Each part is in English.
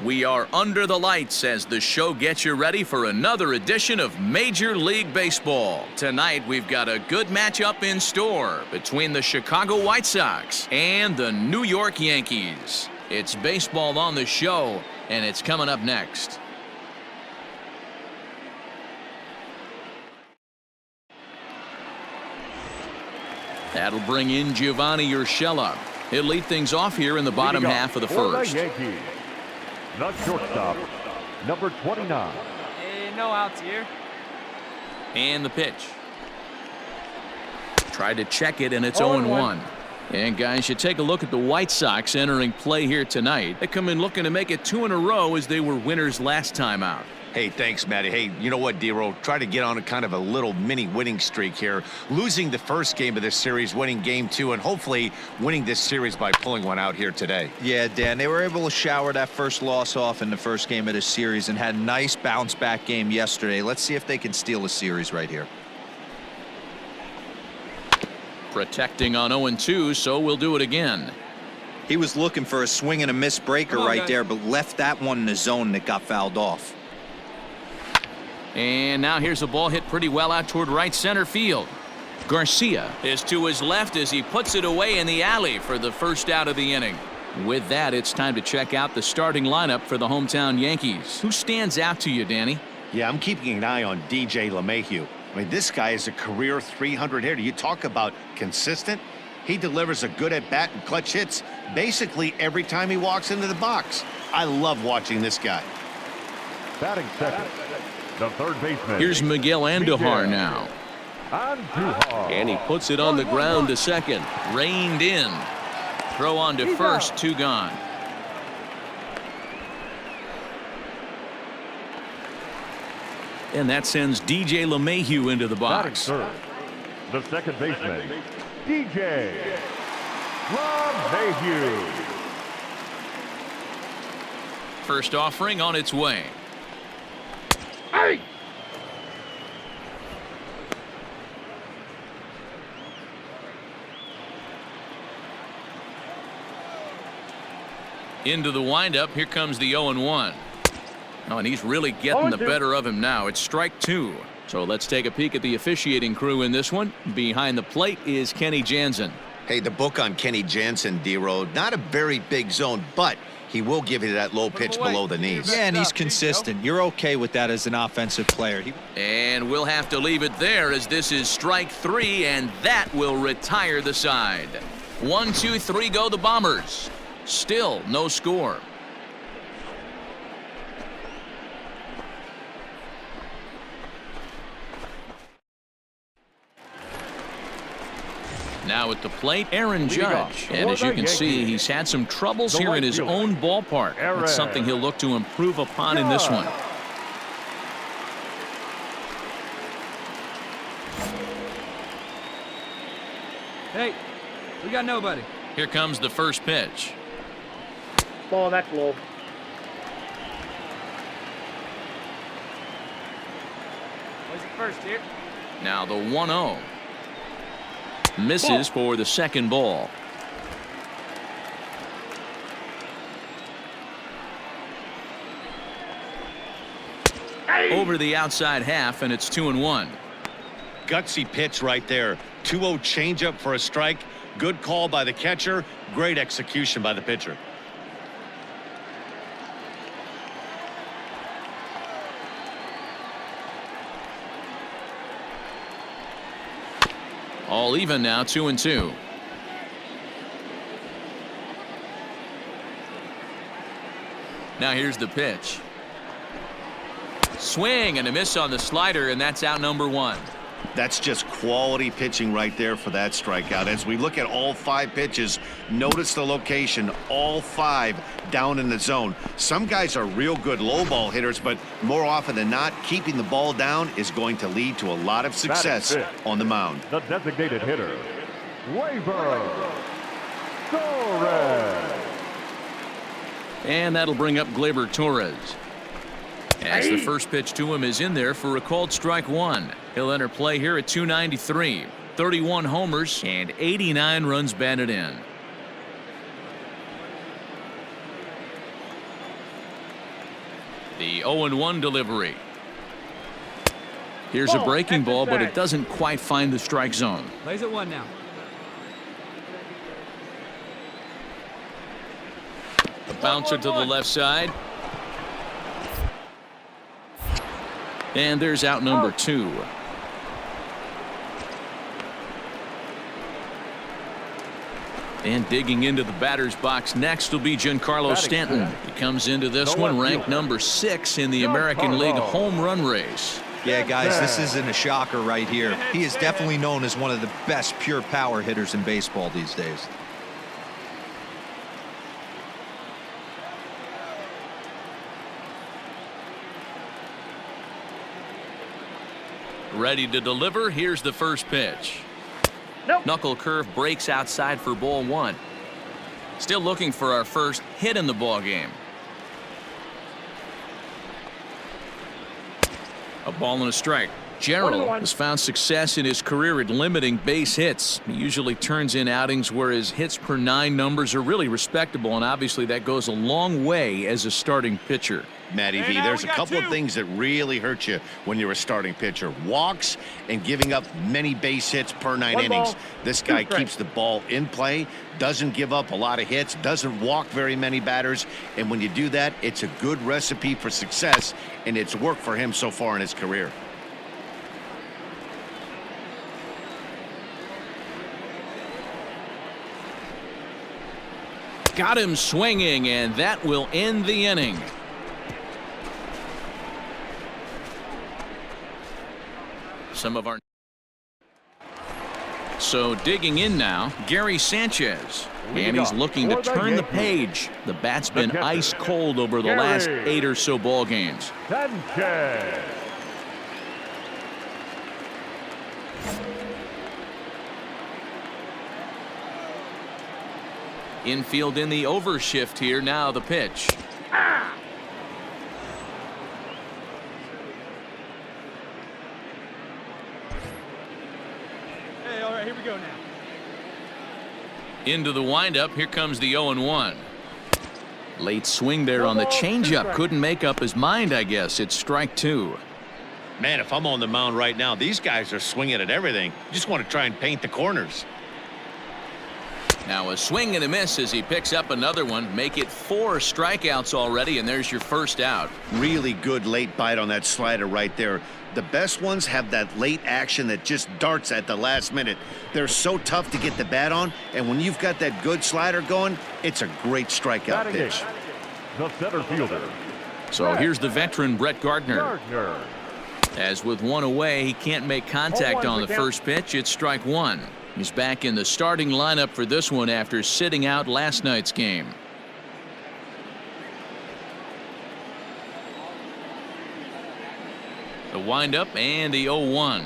We are under the lights as the show gets you ready for another edition of Major League Baseball. Tonight, we've got a good matchup in store between the Chicago White Sox and the New York Yankees. It's baseball on the show, and it's coming up next. That'll bring in Giovanni Urshela. He'll lead things off here in the bottom half of the first. The shortstop, number 29. Hey, no outs here. And the pitch. Tried to check it, and it's 0-1. And guys, you take a look at the White Sox entering play here tonight. They come in looking to make it 2 in a row as they were winners last time out. Hey, thanks, Matty. Hey, you know what, D-Roll? Try to get on a kind of a little mini winning streak here. Losing the first game of this series, winning game 2, and hopefully winning this series by pulling one out here today. Yeah, Dan, they were able to shower that first loss off in the first game of this series and had a nice bounce-back game yesterday. Let's see if they can steal a series right here. Protecting on 0-2, so we'll do it again. He was looking for a swing and a miss breaker right there, but left that one in the zone that got fouled off. And now here's a ball hit pretty well out toward right center field. Garcia is to his left as he puts it away in the alley for the first out of the inning. With that, it's time to check out the starting lineup for the hometown Yankees. Who stands out to you, Danny? Yeah, I'm keeping an eye on DJ LeMahieu. I mean, this guy is a career 300 hitter. You talk about consistent. He delivers a good at-bat and clutch hits basically every time he walks into the box. I love watching this guy. Batting second, the third baseman. Here's Miguel Andujar now. Andujar. And he puts it on the ground to second. Reined in. Throw on to first, 2 gone. And that sends DJ LeMahieu into the box. Batting third, the second baseman, DJ LeMahieu. First offering on its way. Hey! Into the windup. Here comes the 0-1. Oh, and he's really getting the better of him now. It's strike 2. So let's take a peek at the officiating crew in this one. Behind the plate is Kenny Jansen. Hey, the book on Kenny Jansen, D-Roll, not a very big zone, but he will give you that low pitch below the knees. Yeah, and he's consistent. You're okay with that as an offensive player. And we'll have to leave it there as this is strike 3, and that will retire the side. 1, 2, 3 go the Bombers. Still no score. Now at the plate, Aaron Judge. And as you can see, he's had some troubles here in his own ballpark. It's something he'll look to improve upon in this one. Hey, we got nobody. Here comes the first pitch. Ball, that's low. Where's it first here? Now the 1-0. Misses for the second ball. Over the outside half, and it's 2-1. Gutsy pitch right there. 2-0 changeup for a strike. Good call by the catcher. Great execution by the pitcher. All even now, 2-2. Now here's the pitch. Swing and a miss on the slider, and that's out number 1. That's just quality pitching right there for that strikeout. As we look at all 5 pitches, notice the location, all 5 down in the zone. Some guys are real good low ball hitters, but more often than not, keeping the ball down is going to lead to a lot of success on the mound. The designated hitter, Gleyber Torres. And that'll bring up Gleyber Torres. As the first pitch to him is in there for a called strike 1. He'll enter play here at 293. 31 homers and 89 runs batted in. The 0-1 delivery. Here's a breaking ball, but it doesn't quite find the strike zone. Plays at 1 now. A bouncer to the left side. And there's out number 2. And digging into the batter's box next will be Giancarlo Stanton. He comes into this one ranked number 6 in the American League home run race. Yeah, guys, this isn't a shocker right here. He is definitely known as one of the best pure power hitters in baseball these days. Ready to deliver. Here's the first pitch. Nope. Knuckle curve breaks outside for ball 1. Still looking for our first hit in the ball game. A ball and a strike. Gerald has found success in his career at limiting base hits. He usually turns in outings where his hits per 9 numbers are really respectable, and obviously that goes a long way as a starting pitcher. Matty V, there's a couple of things that really hurt you when you're a starting pitcher. Walks and giving up many base hits per 9 innings. This guy keeps the ball in play, doesn't give up a lot of hits, doesn't walk very many batters, and when you do that, it's a good recipe for success, and it's worked for him so far in his career. Got him swinging, and that will end the inning. So digging in now, Gary Sanchez. And he's looking to turn the page. The bat's been ice cold over the last 8 or so ball games. Sanchez. Infield in the overshift here. Now the pitch. Hey, all right, here we go now. Into the windup. Here comes the 0-1. Late swing there on the changeup. Couldn't make up his mind, I guess. It's strike 2. Man, if I'm on the mound right now, these guys are swinging at everything. You just want to try and paint the corners. Now a swing and a miss as he picks up another one. Make it 4 strikeouts already, and there's your first out. Really good late bite on that slider right there. The best ones have that late action that just darts at the last minute. They're so tough to get the bat on, and when you've got that good slider going, it's a great strikeout pitch. The center fielder. So here's the veteran Brett Gardner. As with 1 away, he can't make contact on the first pitch. It's strike 1. He's back in the starting lineup for this one after sitting out last night's game. The windup and the 0-1.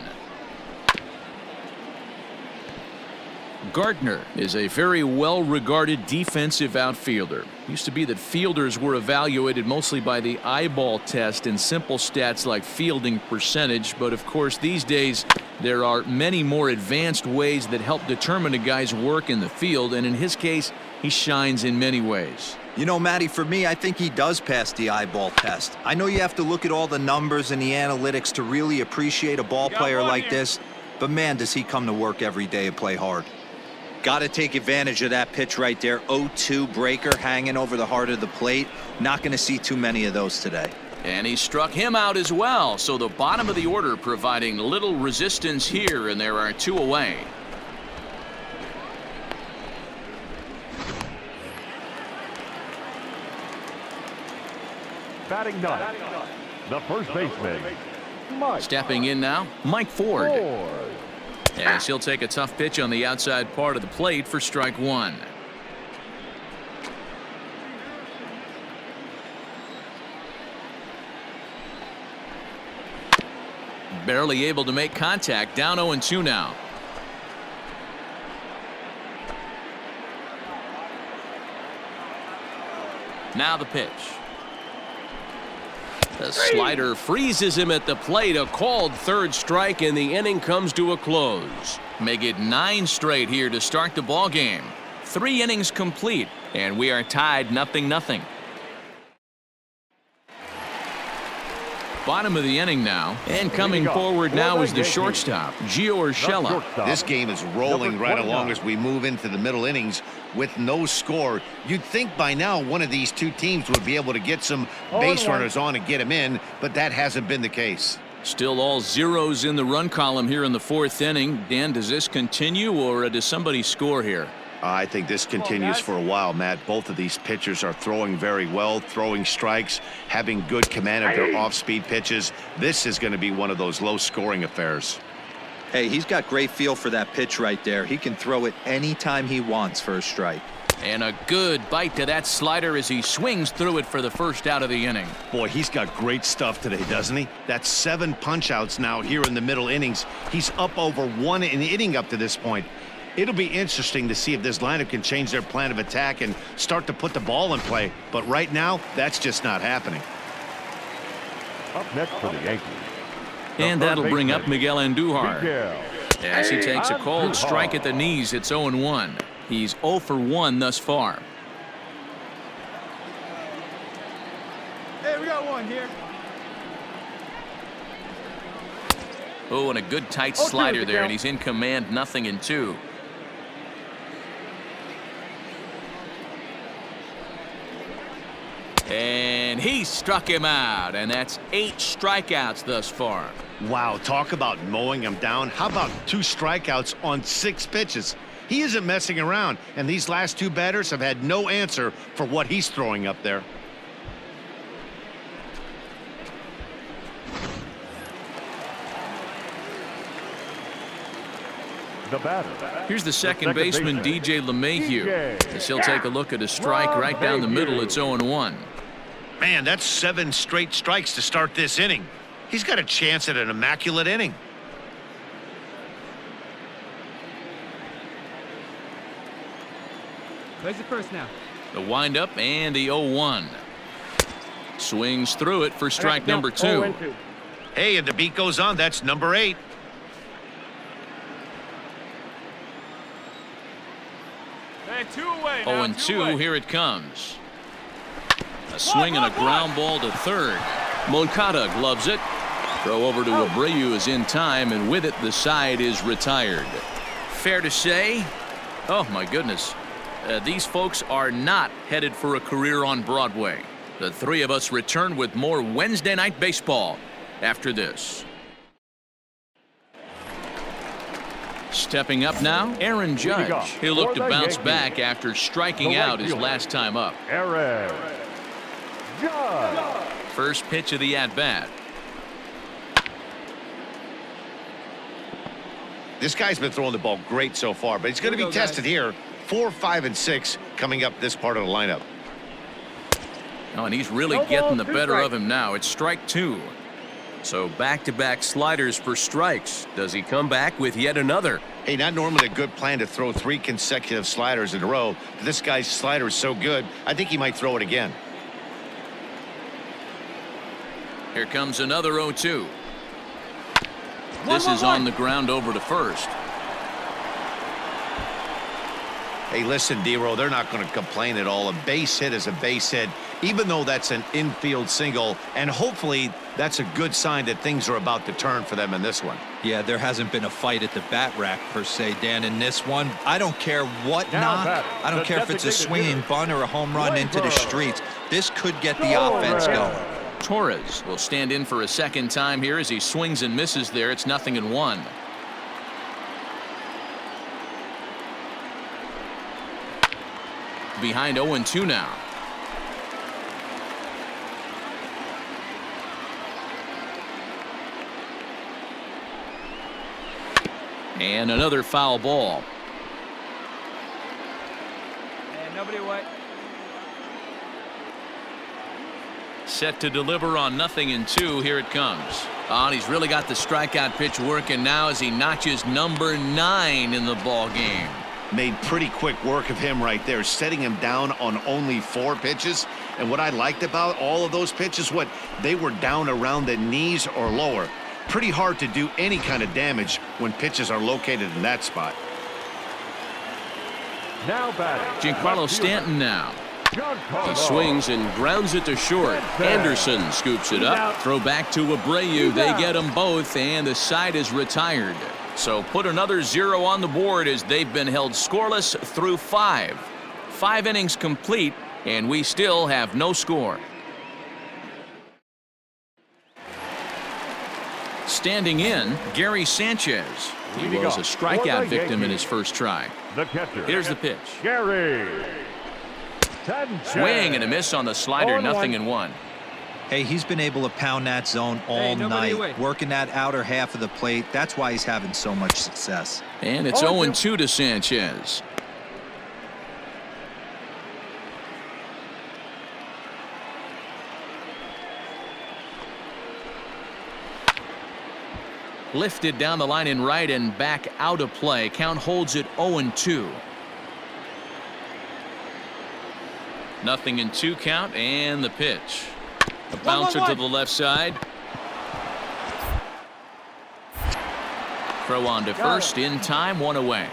Gardner is a very well-regarded defensive outfielder. Used to be that fielders were evaluated mostly by the eyeball test and simple stats like fielding percentage, but of course these days there are many more advanced ways that help determine a guy's work in the field, and in his case he shines in many ways. You know, Matty, for me, I think he does pass the eyeball test. I know you have to look at all the numbers and the analytics to really appreciate a ball player like this, but man, does he come to work every day and play hard. Got to take advantage of that pitch right there. 0-2 breaker hanging over the heart of the plate. Not going to see too many of those today. And he struck him out as well. So the bottom of the order providing little resistance here, and there are 2 away. Batting ninth, the first baseman, Mike. Stepping in now, Mike Ford. As he'll take a tough pitch on the outside part of the plate for strike 1. Barely able to make contact. Down 0-2 now. Now the pitch. The slider freezes him at the plate. A called third strike, and the inning comes to a close. Make it 9 straight here to start the ball game. 3 innings complete, and we are tied 0-0. Bottom of the inning now. And coming forward now is the shortstop, Gio Urshela. This game is rolling right along as we move into the middle innings with no score. You'd think by now one of these two teams would be able to get some base runners on and get them in, but that hasn't been the case. Still all zeros in the run column here in the 4th inning. Dan, does this continue or does somebody score here? I think this continues for a while, Matt. Both of these pitchers are throwing very well, throwing strikes, having good command of their off-speed pitches. This is going to be one of those low-scoring affairs. Hey, he's got great feel for that pitch right there. He can throw it anytime he wants for a strike. And a good bite to that slider as he swings through it for the first out of the inning. Boy, he's got great stuff today, doesn't he? That's 7 punch-outs now here in the middle innings. He's up over 1 an inning up to this point. It'll be interesting to see if this lineup can change their plan of attack and start to put the ball in play. But right now, that's just not happening. Up next for the Yankees. And that'll bring up Miguel Andujar. As he takes a cold strike at the knees, it's 0-1. He's 0 for 1 thus far. Hey, we got one here. Oh, and a good tight slider there, and he's in command, 0-2. And he struck him out, and that's 8 strikeouts thus far. Wow, talk about mowing him down. How about 2 strikeouts on 6 pitches? He isn't messing around, and these last 2 batters have had no answer for what he's throwing up there. The batter. Here's the second baseman, DJ LeMahieu. As he'll take a look at a strike right down the middle. It's 0-1. Man, that's 7 straight strikes to start this inning. He's got a chance at an immaculate inning. Where's the first now? The windup and the 0-1. Swings through it for strike number 2. Hey, and the beat goes on. That's number 8. Hey, 2 away now. 0-2, here it comes. A swing and a ground ball to third. Moncada gloves it. Throw over to Abreu is in time, and with it, the side is retired. Fair to say, oh my goodness, these folks are not headed for a career on Broadway. The 3 of us return with more Wednesday Night Baseball after this. Stepping up now, Aaron Judge. He'll look to bounce back after striking out his last time up. Aaron Judge. First pitch of the at-bat. This guy's been throwing the ball great so far, but he's going to be tested here. 4, 5, and 6 coming up this part of the lineup. Oh, and he's really getting the better of him now. It's strike 2. So back-to-back sliders for strikes. Does he come back with yet another? Hey, not normally a good plan to throw 3 consecutive sliders in a row. But this guy's slider is so good, I think he might throw it again. Here comes another 0-2. This is on the ground over to first. Hey, listen, D-Row, they're not going to complain at all. A base hit is a base hit, even though that's an infield single. And hopefully that's a good sign that things are about to turn for them in this one. Yeah, there hasn't been a fight at the bat rack, per se, Dan, in this one. I don't care what knock. I don't care if it's a swinging bunt or a home run into the streets. This could get the offense going. Torres will stand in for a second time here as he swings and misses there. It's 0-1. Behind 0-2 now. And another foul ball. And nobody away. Set to deliver on 0-2. Here it comes. Oh, and he's really got the strikeout pitch working now as he notches number 9 in the ball game. Made pretty quick work of him right there, setting him down on only 4 pitches. And what I liked about all of those pitches, they were down around the knees or lower. Pretty hard to do any kind of damage when pitches are located in that spot. Now batting. Giancarlo Stanton now. He swings and grounds it to short. Anderson scoops it up. Throw back to Abreu. They get them both, and the side is retired. So put another 0 on the board as they've been held scoreless through 5. 5 innings complete, and we still have no score. Standing in, Gary Sanchez. He was a strikeout victim in his first try. The catcher. Here's the pitch. Gary Sanchez. Swing and a miss on the slider, 0-1. Hey, he's been able to pound that zone all night, working that outer half of the plate. That's why he's having so much success. And it's 0-2 to Sanchez. Lifted down the line in right and back out of play. Count holds it 0-2. Nothing in 2 count, and the pitch. A bouncer to the left side. Throw on to first in time, 1 away.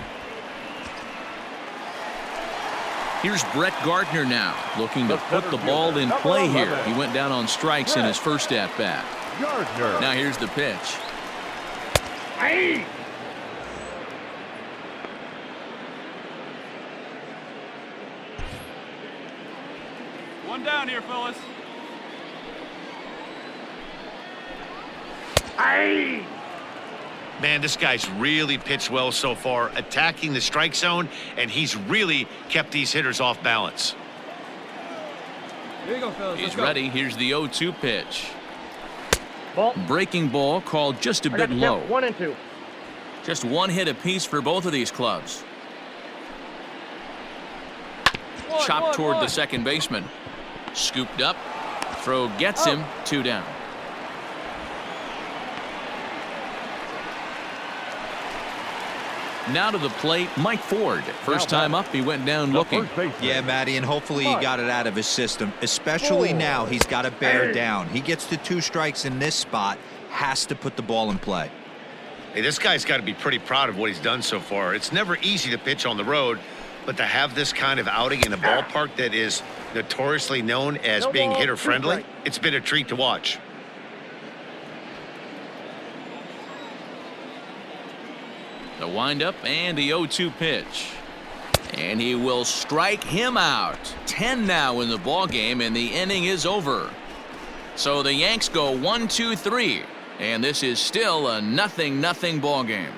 Here's Brett Gardner now, looking to put the ball in play here. He went down on strikes in his first at-bat. Now here's the pitch. One down here, fellas. Man, this guy's really pitched well so far, attacking the strike zone, and he's really kept these hitters off balance. Here you go, fellas. He's ready. Here's the 0-2 pitch. Ball. Breaking ball called just a bit low. 1 and 2. Just 1 hit apiece for both of these clubs. Chopped toward the second baseman. Scooped up. Throw gets him. 2 down. Now to the plate, Mike Ford. First time up, he went down looking. Yeah, Matty, and hopefully he got it out of his system. Especially now, he's got to bear down. He gets the 2 strikes in this spot, has to put the ball in play. Hey, this guy's got to be pretty proud of what he's done so far. It's never easy to pitch on the road, but to have this kind of outing in a ballpark that is notoriously known as being hitter-friendly, it's been a treat to watch. The windup and the 0-2 pitch. And he will strike him out. 10 now in the ball game, and the inning is over. So the Yanks go 1-2-3, and this is still a 0-0 ball game.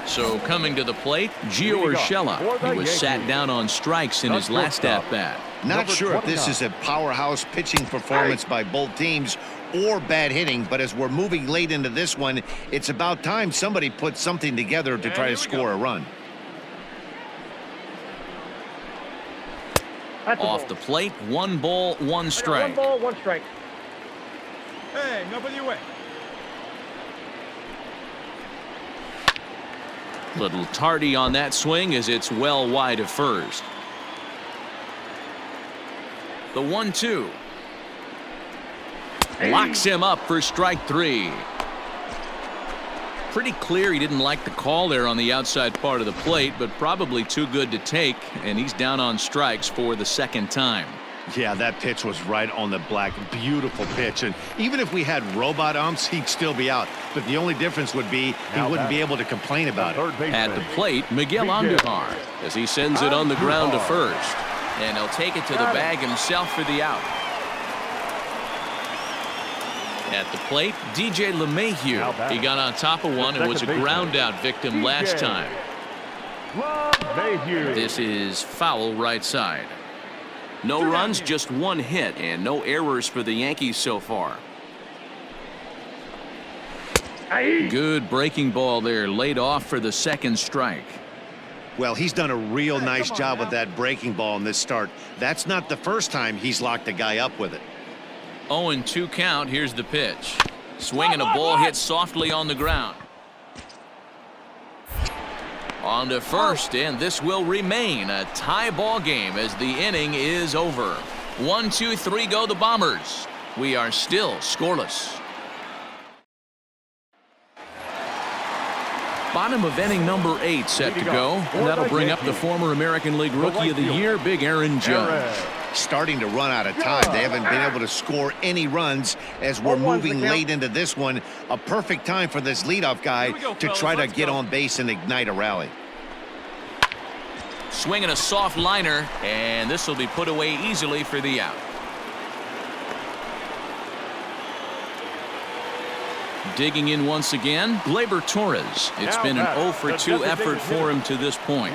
So coming to the plate, Gio Urshela. He was sat down on strikes in his last at-bat. Not sure if this is a powerhouse pitching performance by both teams or bad hitting, but as we're moving late into this one, it's about time somebody put something together to try to score a run. Off the plate, 1 ball, 1 strike. 1 ball, 1 strike. Hey, nobody away. Little tardy on that swing as it's well wide of first. The 1-2. Locks him up for strike 3. Pretty clear he didn't like the call there on the outside part of the plate, but probably too good to take, and he's down on strikes for the 2nd time. Yeah, that pitch was right on the black. Beautiful pitch. And even if we had robot umps, he'd still be out. But the only difference would be he wouldn't be able to complain about it. At the plate, Miguel Andujar as he sends it on the ground to first. And he'll take it to the bag himself for the out. At the plate, DJ LeMahieu. He got on top of one and was a ground out victim last time. This is foul right side. No runs, just 1 hit, and no errors for the Yankees so far. Good breaking ball there, laid off for the 2nd strike. Well, he's done a real nice job with that breaking ball in this start. That's not the first time he's locked a guy up with it. 0-2 count. Here's the pitch. Swing and a ball hit softly on the ground. On to first, and this will remain a tie ball game as the inning is over. 1-2-3 go the Bombers. We are still scoreless. bottom of inning number 8 set to go. And that'll bring up the former American League Rookie of the Year, Big Aaron Judge. Starting to run out of time. They haven't been able to score any runs as we're moving late into this one. A perfect time for this leadoff guy to try to get on base and ignite a rally. Swinging a soft liner, and this will be put away easily for the out. Digging in once again, Gleyber Torres. It's been an 0 for 2 effort for him to this point.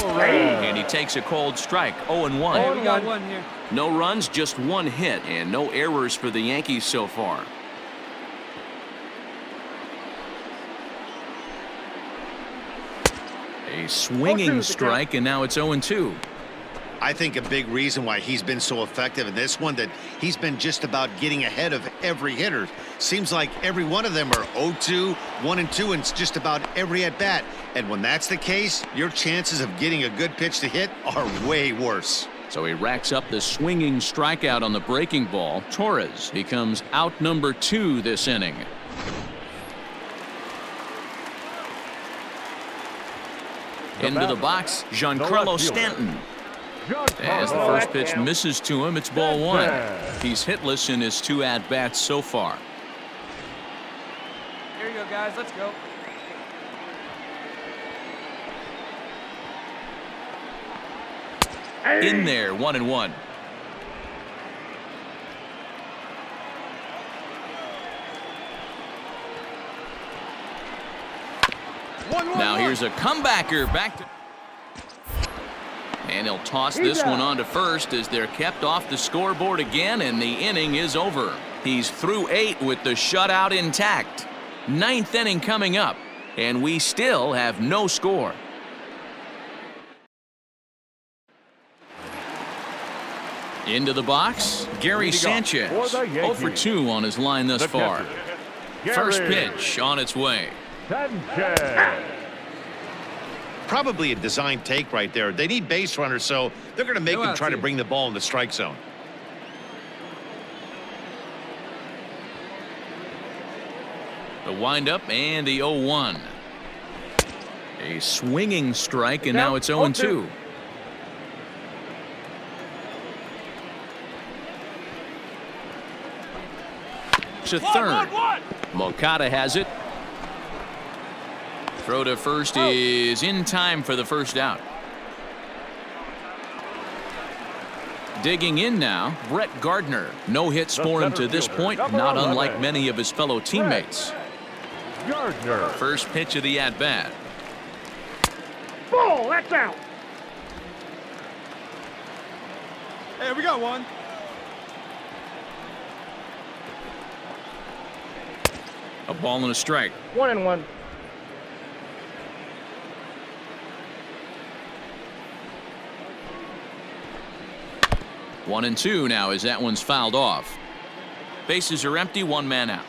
And he takes a cold strike, 0-1. Hey, we got one here. No runs, just 1 hit, and no errors for the Yankees so far. A swinging strike, and now it's 0-2. I think a big reason why he's been so effective in this one, that he's been just about getting ahead of every hitter. Seems like every one of them are 0-2, 1-2, and it's just about every at-bat. And when that's the case, your chances of getting a good pitch to hit are way worse. So he racks up the swinging strikeout on the breaking ball. Torres becomes out number 2 this inning. Into the box, Giancarlo Stanton. As the first pitch misses to him, it's ball 1. He's hitless in his 2 at-bats so far. Here you go, guys. Let's go. In there, 1-1. Now here's a comebacker back to... And he'll toss this one on to first as they're kept off the scoreboard again, and the inning is over. He's through 8 with the shutout intact. 9th inning coming up, and we still have no score. Into the box, Gary Sanchez. 0 for 2 on his line thus far. First pitch on its way. Probably a design take right there. They need base runners, so they're going to make him try to bring the ball in the strike zone. The windup and the 0-1. A swinging strike, and now it's 0-2. To third. Moncada has it. Throw to first is in time for the first out. Digging in now, Brett Gardner. No hits for him to this point, not unlike many of his fellow teammates. First pitch of the at-bat. Ball, that's out. Hey, we got one. A ball and a strike. 1-1. One and 2 now as that one's fouled off. Bases are empty, 1 man out.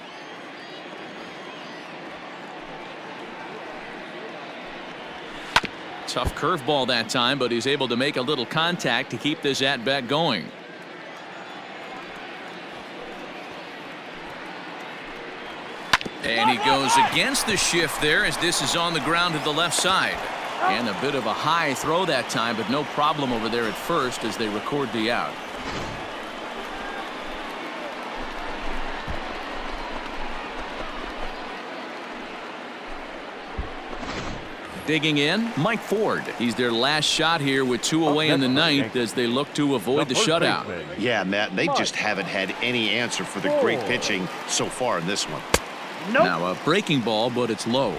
Tough curveball that time, but he's able to make a little contact to keep this at-bat going. And he goes against the shift there as this is on the ground to the left side. And a bit of a high throw that time, but no problem over there at first as they record the out. Digging in, Mike Ford. He's their last shot here with 2 away in the 9th as they look to avoid the shutout. Yeah, Matt, they just haven't had any answer for the great pitching so far in this one. Now a breaking ball, but it's low.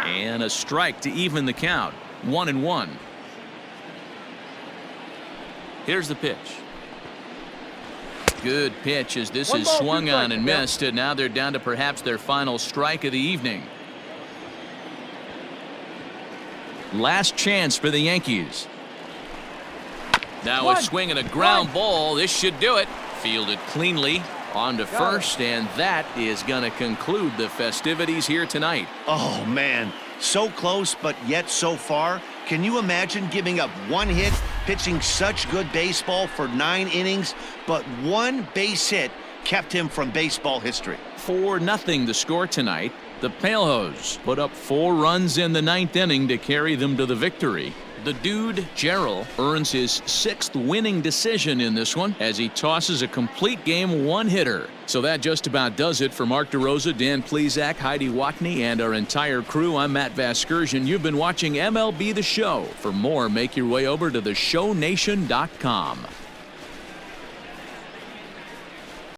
And a strike to even the count. 1-1. Here's the pitch. Good pitch as this is swung on and missed, and now they're down to perhaps their final strike of the evening. Last chance for the Yankees. Now a swing and a ground ball. This should do it. Fielded cleanly on to first, and that is going to conclude the festivities here tonight. Oh, man. So close, but yet so far. Can you imagine giving up 1 hit pitching such good baseball for 9 innings, but 1 base hit kept him from baseball history. 4-0 the score tonight. The Palehose put up 4 runs in the 9th inning to carry them to the victory. The dude, Gerald, earns his 6th winning decision in this one as he tosses a complete game 1-hitter. So that just about does it for Mark DeRosa, Dan Plesac, Heidi Watney, and our entire crew. I'm Matt Vasgersian. You've been watching MLB The Show. For more, make your way over to theshownation.com.